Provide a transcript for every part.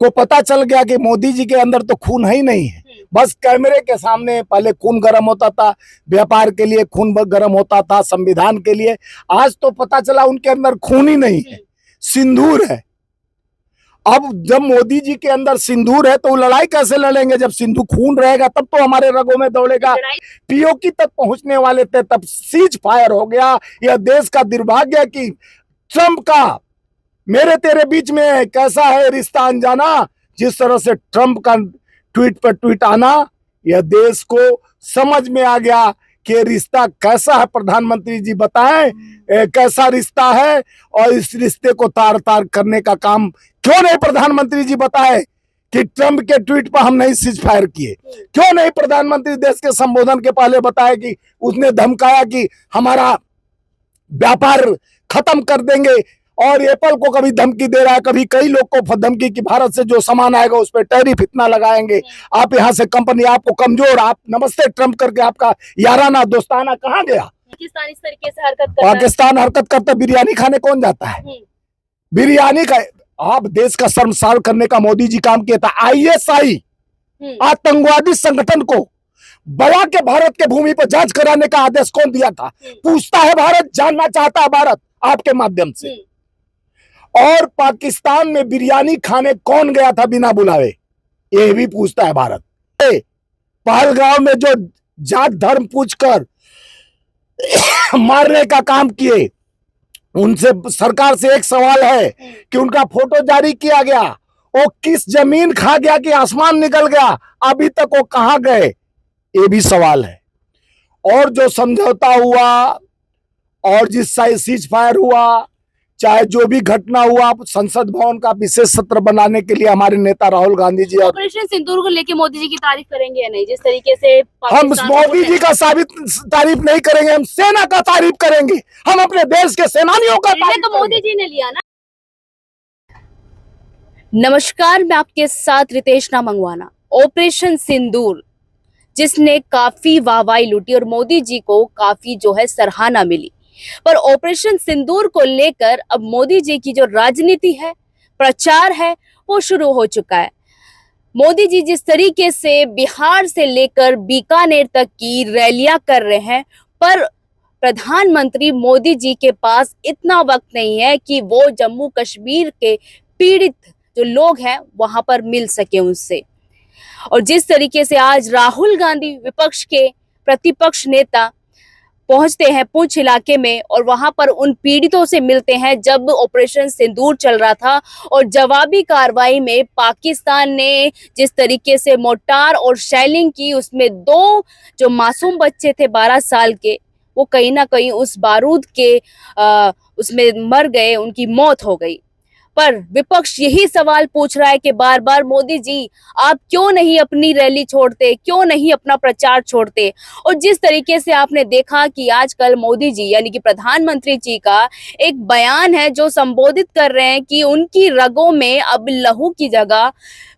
को पता चल गया कि मोदी जी के अंदर तो खून है ही नहीं है। बस कैमरे के सामने पहले खून गर्म होता था, व्यापार के लिए खून गर्म होता था, संविधान के लिए। आज तो पता चला उनके अंदर खून ही नहीं है, सिंदूर है। अब जब मोदी जी के अंदर सिंदूर है तो लड़ाई कैसे लड़ेंगे? जब सिंदूर खून रहेगा तब तो हमारे रगों में दौड़ेगा। पीओके तक पहुंचने वाले थे, तब सीज फायर हो गया। यह देश का दुर्भाग्य कि ट्रंप का मेरे तेरे बीच में कैसा है रिश्ता अनजाना, जिस तरह से ट्रंप का ट्वीट पर ट्वीट आना, यह देश को समझ में आ गया कि रिश्ता कैसा है। प्रधानमंत्री जी बताएं कैसा रिश्ता है, और इस रिश्ते को तार तार करने का काम क्यों नहीं प्रधानमंत्री जी बताए कि ट्रंप के ट्वीट पर हम नहीं सीज फायर किए? क्यों नहीं प्रधानमंत्री देश के संबोधन के पहले बताए कि उसने धमकाया कि हमारा व्यापार खत्म कर देंगे, और एप्पल को कभी धमकी दे रहा है, कभी कई लोग को धमकी कि भारत से जो सामान आएगा उस पर टैरिफ इतना लगाएंगे, आप यहाँ से कंपनी आपको कमजोर, आप नमस्ते ट्रंप करके आपका याराना दोस्ताना कहाँ गया? पाकिस्तान इस तरीके से हरकत करता है। पाकिस्तान हरकत करता, बिरयानी खाने कौन जाता है? बिरयानी का आप देश का शर्मसार करने का मोदी जी काम किया था। आईएसआई आतंकवादी संगठन को बड़ा के भारत के भूमि पर जांच कराने का आदेश कौन दिया था? पूछता है भारत, जानना चाहता है भारत आपके माध्यम से। और पाकिस्तान में बिरयानी खाने कौन गया था बिना बुलावे, ये भी पूछता है भारत। पहलगांव में जो जात धर्म पूछकर मारने का काम किए, उनसे सरकार से एक सवाल है कि उनका फोटो जारी किया गया, वो किस जमीन खा गया कि आसमान निकल गया, अभी तक वो कहां गए, ये भी सवाल है। और जो समझौता हुआ और जिस सीज फायर हुआ, चाहे जो भी घटना हुआ, संसद भवन का विशेष सत्र बनाने के लिए हमारे नेता राहुल गांधी जी ऑपरेशन सिंदूर को लेके मोदी जी की तारीफ करेंगे या नहीं? जिस तरीके से हम मोदी जी का तारीफ नहीं करेंगे, हम सेना का तारीफ करेंगे, हम अपने देश के सेनानियों का तारीफ तो मोदी जी ने लिया ना। नमस्कार, मैं आपके साथ रितेश मंगवाना। ऑपरेशन सिंदूर जिसने काफी वाहवाही लूटी और मोदी जी को काफी जो है सराहना मिली, पर ऑपरेशन सिंदूर को लेकर अब मोदी जी की जो राजनीति है, प्रचार है, वो शुरू हो चुका है। मोदी जी जिस तरीके से बिहार से लेकर बीकानेर तक की रैलियां कर रहे हैं, पर प्रधानमंत्री मोदी जी के पास इतना वक्त नहीं है कि वो जम्मू कश्मीर के पीड़ित जो लोग हैं वहां पर मिल सके उनसे। और जिस तरीके से आज राहुल गांधी विपक्ष के प्रतिपक्ष नेता पहुंचते हैं पुंछ इलाके में और वहां पर उन पीड़ितों से मिलते हैं जब ऑपरेशन सिंदूर चल रहा था, और जवाबी कार्रवाई में पाकिस्तान ने जिस तरीके से मोर्टार और शेलिंग की, उसमें 2 जो मासूम बच्चे थे 12 साल के, वो कहीं ना कहीं उस बारूद के उसमें मर गए, उनकी मौत हो गई। पर विपक्ष यही सवाल पूछ रहा है कि बार बार मोदी जी आप क्यों नहीं अपनी रैली छोड़ते, क्यों नहीं अपना प्रचार छोड़ते। और जिस तरीके से आपने देखा कि आजकल मोदी जी यानी कि प्रधानमंत्री जी का एक बयान है जो संबोधित कर रहे हैं कि उनकी रगों में अब लहू की जगह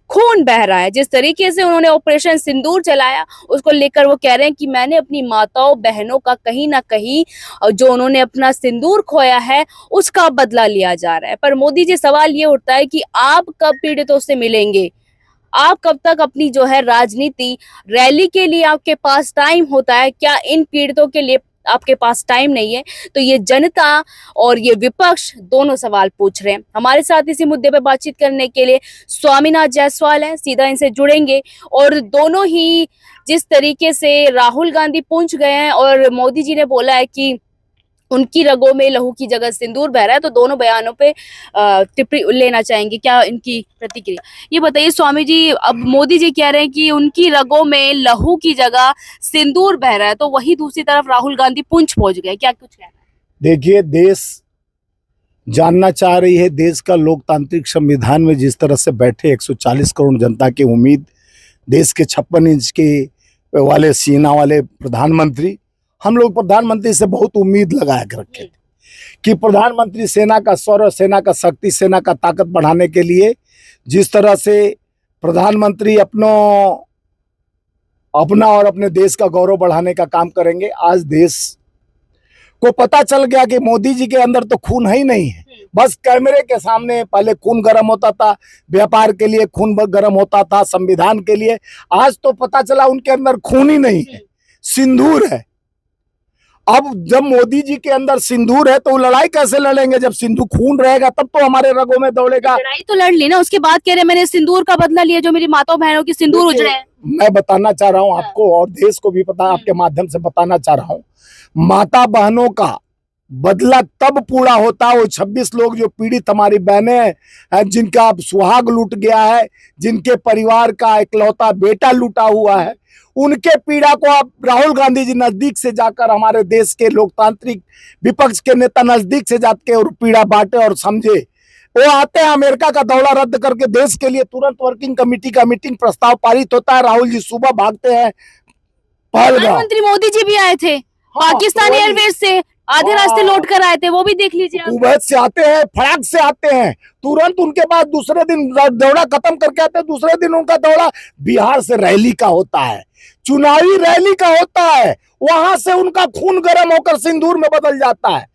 खून बह रहा है। जिस तरीके से उन्होंने ऑपरेशन सिंदूर चलाया उसको लेकर वो कह रहे हैं कि मैंने अपनी माताओं बहनों का कहीं ना कहीं जो उन्होंने अपना सिंदूर खोया है उसका बदला लिया जा रहा है। पर मोदी जी सवाल ये उठता है कि आप कब पीड़ितों से मिलेंगे, आप कब तक अपनी जो है राजनीति, रैली के लिए आपके पास टाइम होता है क्या, इन पीड़ितों के लिए आपके पास टाइम नहीं है? तो ये जनता और ये विपक्ष दोनों सवाल पूछ रहे हैं। हमारे साथ इसी मुद्दे पर बातचीत करने के लिए स्वामीनाथ जायसवाल है, सीधा इनसे जुड़ेंगे। और दोनों ही जिस तरीके से राहुल गांधी पहुंच गए हैं और मोदी जी ने बोला है कि उनकी रगों में लहू की जगह सिंदूर बह रहा है, तो दोनों बयानों पे टिप्पणी लेना चाहेंगे, क्या इनकी प्रतिक्रिया? ये बताइए स्वामी जी, अब मोदी जी कह रहे हैं कि उनकी रगों में लहू की जगह सिंदूर बह रहा है, तो वही दूसरी तरफ राहुल गांधी पुंछ पहुंच गए, क्या कुछ कहना है? देखिए, देश जानना चाह रही है देश का लोकतांत्रिक संविधान में जिस तरह से बैठे 140 करोड़ जनता की उम्मीद, देश के 56 इंच के वाले सीना वाले प्रधानमंत्री, हम लोग प्रधानमंत्री से बहुत उम्मीद लगा कर रखे थे कि प्रधानमंत्री सेना का स्वर, सेना का शक्ति, सेना का ताकत बढ़ाने के लिए जिस तरह से प्रधानमंत्री अपना और अपने देश का गौरव बढ़ाने का काम करेंगे। आज देश को पता चल गया कि मोदी जी के अंदर तो खून है ही नहीं है, बस कैमरे के सामने पहले खून गर्म होता था, व्यापार के लिए खून गर्म होता था, संविधान के लिए। आज तो पता चला उनके अंदर खून ही नहीं है, सिंदूर है। अब जब मोदी जी के अंदर सिंदूर है तो वो लड़ाई कैसे लड़ेंगे? जब सिंदूर खून रहेगा तब तो हमारे रगों में दौड़ेगा। लड़ाई तो लड़ ली ना, उसके बाद कह रहे मैंने सिंदूर का बदला लिया, जो मेरी माताओं बहनों की सिंदूर उजड़े हैं। मैं बताना चाह रहा हूं आपको, और देश को भी पता, आपके माध्यम से बताना चाह रहा हूं, माता बहनों का बदला तब पूरा होता है। वो 26 लोग जो पीड़ित हमारी बहनें हैं, जिनका अब सुहाग लूट गया है, जिनके परिवार का इकलौता बेटा लूटा हुआ है, उनके पीड़ा को आप राहुल गांधी जी नजदीक से जाकर, हमारे देश के लोकतांत्रिक विपक्ष के नेता नजदीक से जाके और पीड़ा बांटे और समझे। वो आते हैं, अमेरिका का दौरा रद्द करके देश के लिए तुरंत वर्किंग कमेटी का मीटिंग प्रस्ताव पारित होता है, राहुल जी सुबह भागते हैं पहलगाम। प्रधानमंत्री मोदी जी भी आए थे, पाकिस्तान एयरवेज से आधे रास्ते लौट कर आए थे, वो भी देख लीजिए। कुवैत से आते हैं, फराक से आते हैं, तुरंत उनके बाद दूसरे दिन दौरा खत्म करके आते हैं। दूसरे दिन उनका दौरा बिहार से रैली का होता है, चुनावी रैली का होता है। वहां से उनका खून गर्म होकर सिंदूर में बदल जाता है।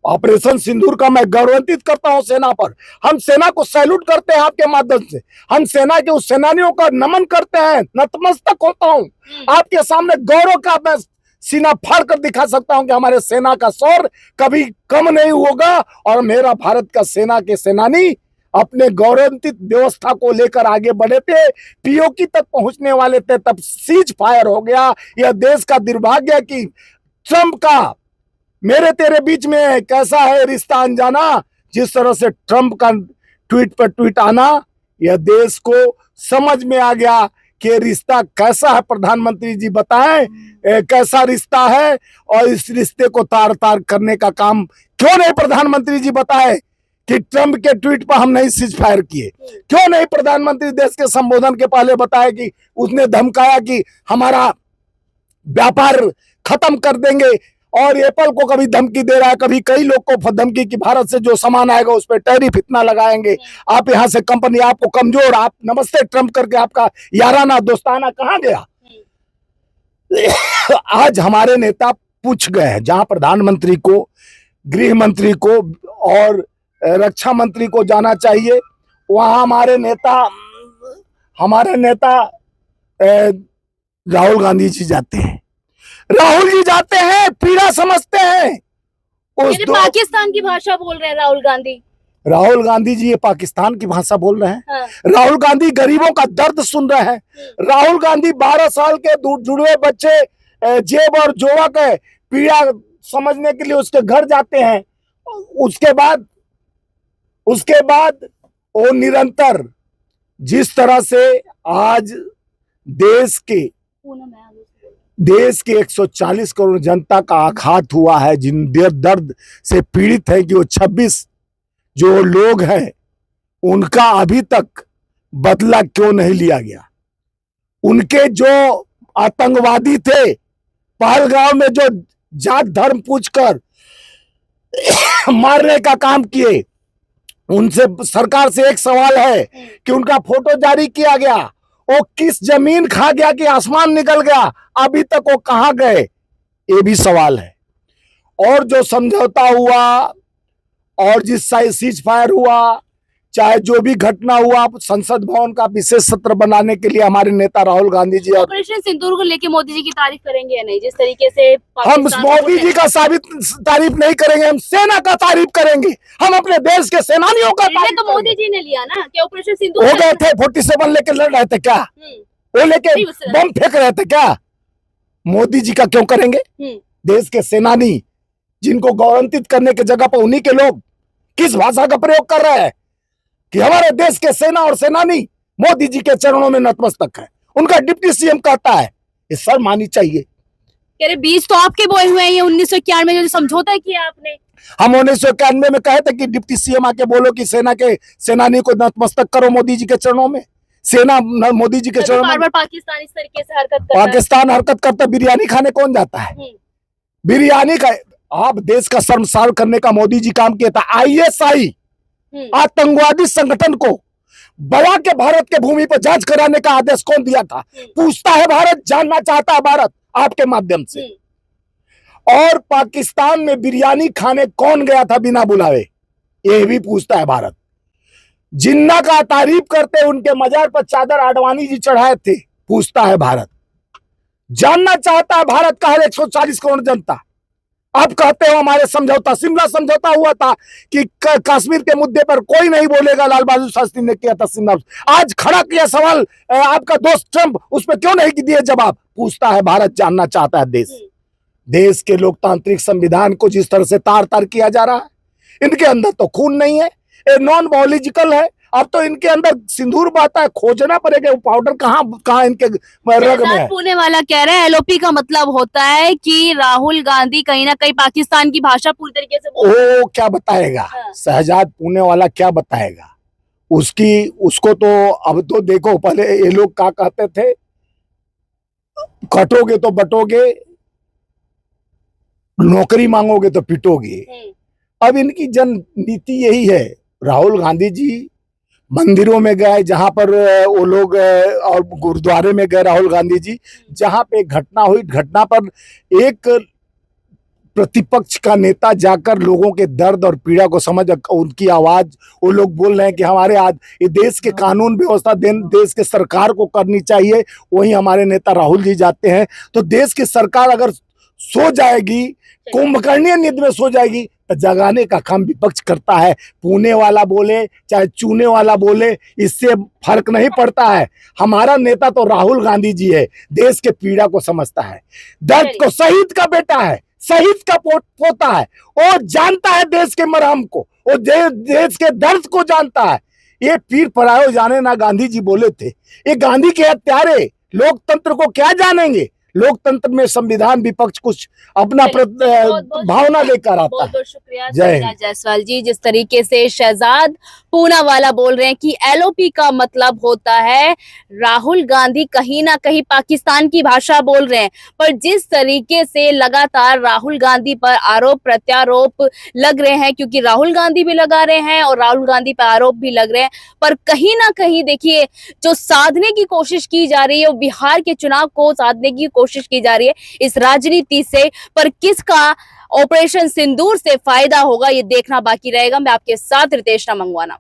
ऑपरेशन सिंदूर का मैं गौरवान्वित करता हूं सेना पर। हम सेना को सैल्यूट करते हैं आपके माध्यम से। हम सेना के उस सेनानियों का नमन करते हैं, नतमस्तक होता हूं आपके सामने। गौरव का मैं सीना फाड़ कर दिखा सकता हूं कि हमारे सेना का शौर्य कभी कम नहीं होगा। और मेरा भारत का सेना के सेनानी अपने गौरवान्वित व्यवस्था को लेकर आगे बढ़े थे, पीओके तक पहुंचने वाले थे, तब सीज फायर हो गया। यह देश का दुर्भाग्य कि ट्रंप का मेरे तेरे बीच में कैसा है रिश्ता अनजाना, जिस तरह से ट्रंप का ट्वीट पर ट्वीट आना, यह देश को समझ में आ गया कि रिश्ता कैसा है। प्रधानमंत्री जी बताएं कैसा रिश्ता है, और इस रिश्ते को तार तार करने का काम क्यों नहीं प्रधानमंत्री जी बताए कि ट्रंप के ट्वीट पर हम नहीं सीज फायर किए? क्यों नहीं प्रधानमंत्री देश के संबोधन के पहले बताया कि उसने धमकाया कि हमारा व्यापार खत्म कर देंगे, और एप्पल को कभी धमकी दे रहा है, कभी कई लोग को धमकी कि भारत से जो सामान आएगा उस पर टैरिफ इतना लगाएंगे, आप यहाँ से कंपनी आपको कमजोर, आप नमस्ते ट्रंप करके आपका याराना दोस्ताना कहाँ गया? आज हमारे नेता पूछ गए हैं, जहां प्रधानमंत्री को, गृह मंत्री को और रक्षा मंत्री को जाना चाहिए, वहां हमारे नेता राहुल गांधी जी जाते हैं। राहुल जी जाते हैं, पीड़ा समझते हैं। पाकिस्तान की भाषा बोल रहे हैं राहुल गांधी। राहुल गांधी जी ये पाकिस्तान की भाषा बोल रहे हैं। हाँ। राहुल गांधी गरीबों का दर्द सुन रहे हैं। राहुल गांधी 12 साल के जुड़वे बच्चे जेब और जोवा के पीड़ा समझने के लिए उसके घर जाते हैं। उसके बाद वो निरंतर, जिस तरह से आज देश के 140 करोड़ जनता का आघात हुआ है, जिन दर्द से पीड़ित है, कि वो 26 जो लोग हैं उनका अभी तक बदला क्यों नहीं लिया गया? उनके जो आतंकवादी थे पहलगाम में, जो जात धर्म पूछकर मारने का काम किए, उनसे सरकार से एक सवाल है कि उनका फोटो जारी किया गया, वो किस जमीन खा गया कि आसमान निकल गया? अभी तक वो कहां गए, ये भी सवाल है। और जो समझौता हुआ और जिस सीज फायर हुआ, चाहे जो भी घटना हुआ, संसद भवन का विशेष सत्र बनाने के लिए हमारे नेता राहुल गांधी जी, ऑपरेशन सिंदूर को लेके मोदी जी की तारीफ करेंगे या नहीं? जिस तरीके से हम मोदी जी का तारीफ नहीं करेंगे, हम सेना का तारीफ करेंगे। हम अपने देश के सेनानियों का तारीफ तो मोदी जी ने लिया ना कि ऑपरेशन सिंदूर हो गए थे। 47 लेके लड़ रहे थे क्या? वो लेके बम फेंक रहे थे क्या? मोदी जी का क्यों करेंगे? देश के सेनानी, जिनको गौरवान्वित करने की जगह पर उन्हीं के लोग किस भाषा का प्रयोग कर रहे हैं कि हमारे देश के सेना और सेनानी मोदी जी के चरणों में नतमस्तक है? उनका डिप्टी सीएम कहता है, ये शर्म आनी चाहिए। कह रहे बीज तो आपके बोए हुए हैं, 1991 में जो समझौता किया आपने। हम 1991 में कहे थे कि डिप्टी सीएम आके बोलो कि सेना के सेनानी को नतमस्तक करो मोदी जी के चरणों में। सेना मोदी जी के चरणों में, बार-बार पाकिस्तान इस तरीके से हरकत करता पाकिस्तान हरकत करता। बिरयानी खाने कौन जाता है? बिरयानी का आप देश का शर्मसार करने का मोदी जी काम किया था। आईएसआई आतंकवादी संगठन को बड़ा के भारत के भूमि पर जांच कराने का आदेश कौन दिया था? पूछता है भारत, जानना चाहता है भारत आपके माध्यम से। और पाकिस्तान में बिरयानी खाने कौन गया था बिना बुलावे? ये भी पूछता है भारत। जिन्ना का तारीफ करते उनके मजार पर चादर आडवाणी जी चढ़ाए थे, पूछता है भारत। जानना चाहता है भारत का हर 140 करोड़ जनता। आप कहते हो हमारे समझौता, शिमला समझौता हुआ था कि कश्मीर के मुद्दे पर कोई नहीं बोलेगा, लाल बहादुर शास्त्री ने किया था शिमला। आज खड़ा किया सवाल आपका दोस्त ट्रंप, उस पर क्यों नहीं दिए जवाब, पूछता है भारत। जानना चाहता है देश के लोकतांत्रिक संविधान को जिस तरह से तार तार किया जा रहा है, इनके अंदर तो खून नहीं है, ये नॉन बायोलॉजिकल है। अब तो इनके अंदर सिंदूर बहता है, खोजना पड़ेगा वो पाउडर कहाँ इनके रग में है। पुणे वाला कह रहे हैं एलओपी का मतलब होता है कि राहुल गांधी कहीं ना कहीं पाकिस्तान की भाषा पूरी तरीके से वो क्या बताएगा, शहजाद पुणे वाला क्या बताएगा उसको तो अब तो देखो, पहले ये लोग क्या कहते थे, कटोगे तो बटोगे, नौकरी मांगोगे तो पिटोगे। अब इनकी जन नीति यही है। राहुल गांधी जी मंदिरों में गए जहां पर वो लोग, और गुरुद्वारे में गए राहुल गांधी जी, जहां पे घटना हुई, घटना पर एक प्रतिपक्ष का नेता जाकर लोगों के दर्द और पीड़ा को समझ, उनकी आवाज, वो लोग बोल रहे हैं कि हमारे आज ये देश के कानून व्यवस्था देश के सरकार को करनी चाहिए, वहीं हमारे नेता राहुल जी जाते हैं। तो देश की सरकार अगर सो जाएगी, कुंभकर्णीय नींद में सो जाएगी, तो जगाने का काम विपक्ष करता है। पुणे वाला बोले चाहे चूने वाला बोले, इससे फर्क नहीं पड़ता है। हमारा नेता तो राहुल गांधी जी है, देश के पीड़ा को समझता है, दर्द को, शहीद का बेटा है, शहीद का पोता है, वो जानता है देश के मरहम को, वो देश के दर्द को जानता है। ये पीर परायो जाने ना, गांधी जी बोले थे। ये गांधी के हत्यारे लोकतंत्र को क्या जानेंगे। लोकतंत्र में संविधान विपक्ष कुछ अपना भावना लेकर आता है। बहुत शुक्रिया जय जायसवाल जी। जिस तरीके से शहजाद पूना वाला बोल रहे हैं कि एलओपी का मतलब होता है राहुल गांधी कहीं ना कहीं पाकिस्तान की भाषा बोल रहे हैं, पर जिस तरीके से लगातार राहुल गांधी पर आरोप प्रत्यारोप लग रहे हैं, क्योंकि राहुल गांधी भी लगा रहे हैं और राहुल गांधी पर आरोप भी लग रहे हैं, पर कहीं ना कहीं देखिए जो साधने की कोशिश की जा रही है, वो बिहार के चुनाव को साधने की कोशिश की जा रही है इस राजनीति से, पर किसका ऑपरेशन सिंदूर से फायदा होगा ये देखना बाकी रहेगा। मैं आपके साथ रितेश मंगवाना।